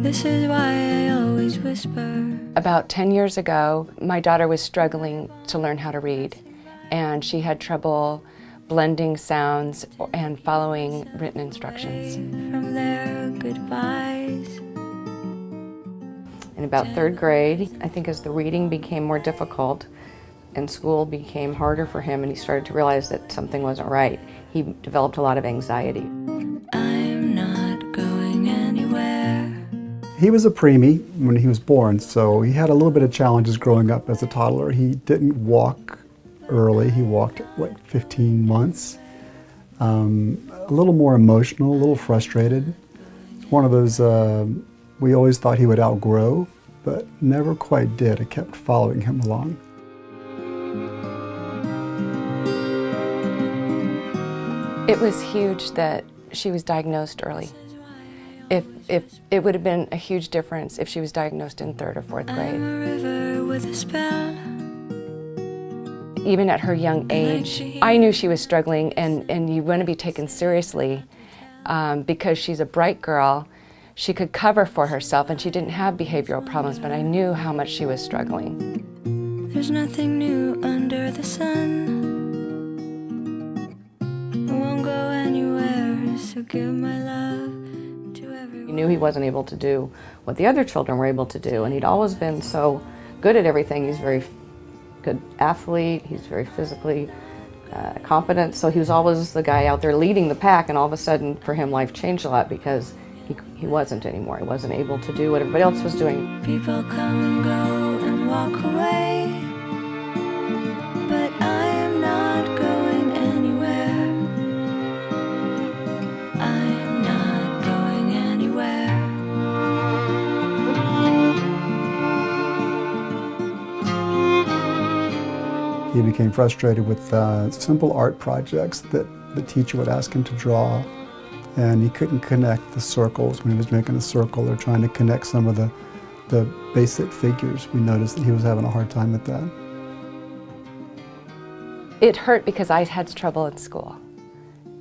This is why I always whisper. About 10 years ago, my daughter was struggling to learn how to read, and she had trouble blending sounds and following written instructions. From their goodbyes. In about third grade, I think as the reading became more difficult and school became harder for him and he started to realize that something wasn't right, he developed a lot of anxiety. I'm not going anywhere. He was a preemie when he was born, so he had a little bit of challenges growing up as a toddler. He didn't walk early. He walked at 15 months. A little more emotional, a little frustrated. It's one of those we always thought he would outgrow, but never quite did. It kept following him along. It was huge that she was diagnosed early. If it would have been a huge difference if she was diagnosed in third or fourth grade. I'm a river with a spell. Even at her young age, I knew she was struggling, and you want to be taken seriously because she's a bright girl. She could cover for herself and she didn't have behavioral problems, but I knew how much she was struggling. There's nothing new under the sun. I won't go anywhere, so give my love to everyone. He knew he wasn't able to do what the other children were able to do, and he'd always been so good at everything. He's a very good athlete, he's very physically competent, so he was always the guy out there leading the pack, and all of a sudden for him life changed a lot because he wasn't anymore. He wasn't able to do what everybody else was doing. People come and go and walk away, but I am not going anywhere. I am not going anywhere. He became frustrated with simple art projects that the teacher would ask him to draw, and he couldn't connect the circles when he was making a circle or trying to connect some of the basic figures. We noticed that he was having a hard time with that. It hurt because I had trouble in school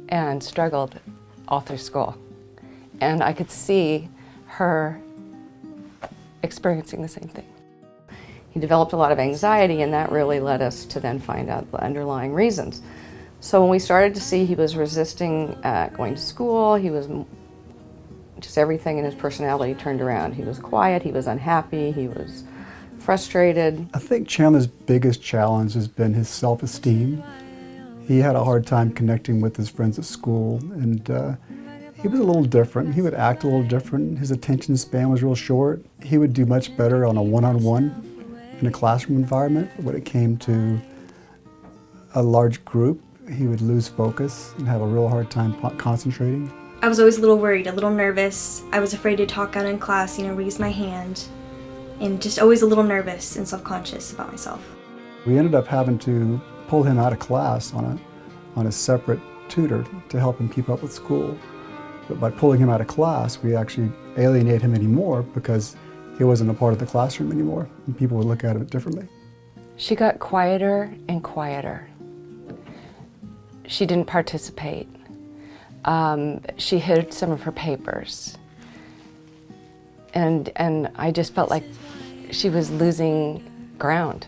and struggled all through school. And I could see her experiencing the same thing. He developed a lot of anxiety, and that really led us to then find out the underlying reasons. So when we started to see he was resisting going to school, he was just everything in his personality turned around. He was quiet, he was unhappy, he was frustrated. I think Chandler's biggest challenge has been his self-esteem. He had a hard time connecting with his friends at school, and he was a little different. He would act a little different. His attention span was real short. He would do much better on a one-on-one in a classroom environment. When it came to a large group, he would lose focus and have a real hard time concentrating. I was always a little worried, a little nervous. I was afraid to talk out in class, raise my hand, and just always a little nervous and self-conscious about myself. We ended up having to pull him out of class on a separate tutor to help him keep up with school. But by pulling him out of class, we actually alienated him anymore because he wasn't a part of the classroom anymore, and people would look at it differently. She got quieter and quieter. She didn't participate. She hid some of her papers. And I just felt like she was losing ground.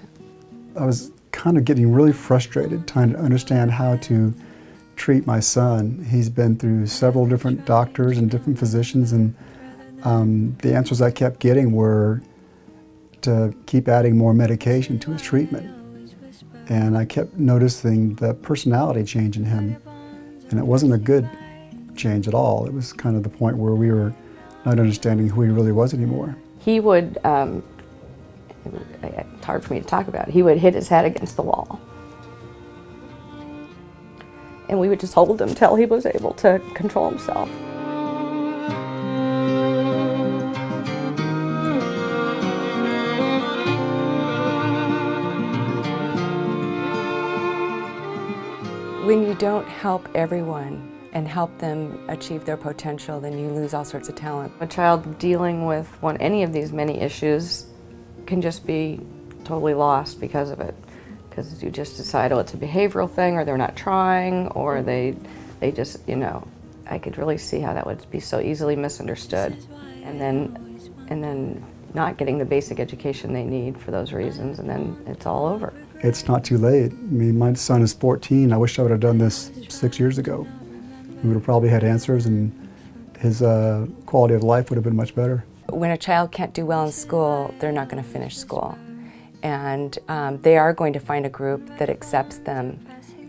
I was kind of getting really frustrated trying to understand how to treat my son. He's been through several different doctors and different physicians, and the answers I kept getting were to keep adding more medication to his treatment. And I kept noticing the personality change in him, and it wasn't a good change at all. It was kind of the point where we were not understanding who he really was anymore. He would, it's hard for me to talk about, he would hit his head against the wall. And we would just hold him till he was able to control himself. When you don't help everyone and help them achieve their potential, then you lose all sorts of talent. A child dealing with any of these many issues can just be totally lost because of it. Because you just decide, oh, it's a behavioral thing, or they're not trying, or they just, I could really see how that would be so easily misunderstood. And then not getting the basic education they need for those reasons, and then it's all over. It's not too late. I mean, my son is 14. I wish I would have done this 6 years ago. We would have probably had answers, and his quality of life would have been much better. When a child can't do well in school, they're not going to finish school. And they are going to find a group that accepts them,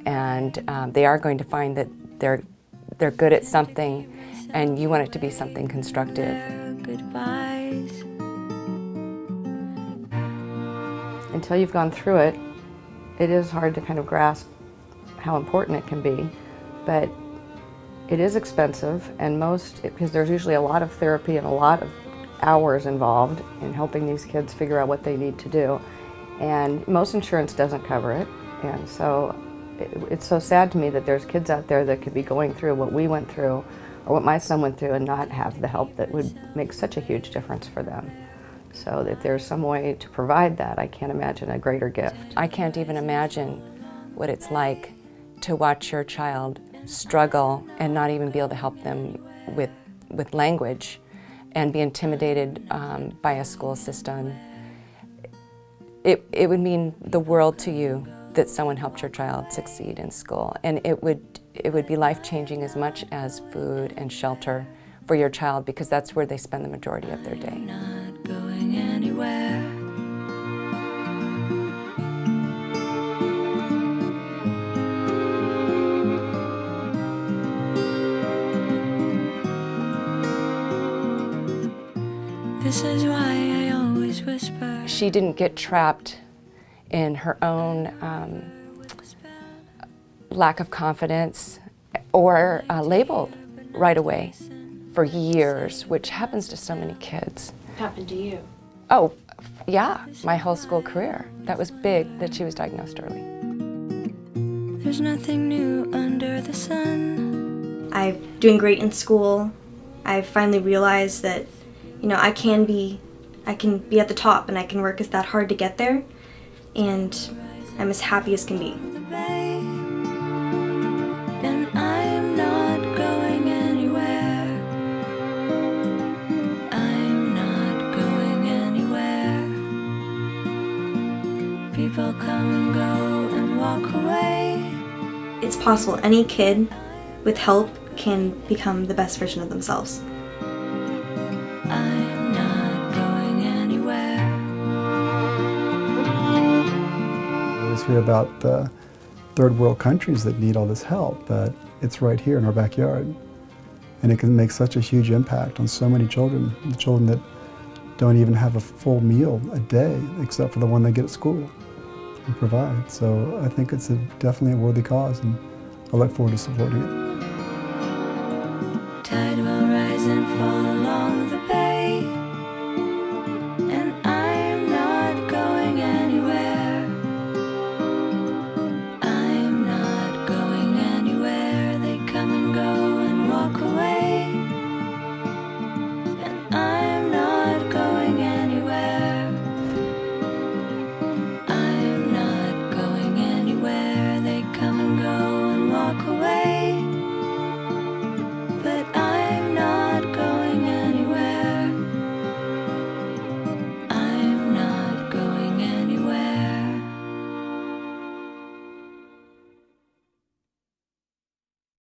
and they are going to find that they're good at something, and you want it to be something constructive. Goodbyes. Until you've gone through it, it is hard to kind of grasp how important it can be, but it is expensive, and because there's usually a lot of therapy and a lot of hours involved in helping these kids figure out what they need to do, and most insurance doesn't cover it, and so it's so sad to me that there's kids out there that could be going through what we went through or what my son went through and not have the help that would make such a huge difference for them. So if there's some way to provide that, I can't imagine a greater gift. I can't even imagine what it's like to watch your child struggle and not even be able to help them with language and be intimidated by a school system. It would mean the world to you that someone helped your child succeed in school, and it would be life-changing as much as food and shelter for your child, because that's where they spend the majority of their day. Not going anywhere. This is why I always whisper. She didn't get trapped in her own lack of confidence or labeled right away for years, which happens to so many kids. Happened to you? Oh, yeah, my whole school career. That was big that she was diagnosed early. There's nothing new under the sun. I'm doing great in school. I finally realized that, I can be at the top, and I can work that hard to get there, and I'm as happy as can be. The bay, and I am not going anywhere. I'm not going anywhere. People come and go and walk away. It's possible any kid with help can become the best version of themselves. I'm not going anywhere. We always hear about the third world countries that need all this help, but it's right here in our backyard. And it can make such a huge impact on so many children, the children that don't even have a full meal a day except for the one they get at school and provide. So I think it's definitely a worthy cause, and I look forward to supporting it.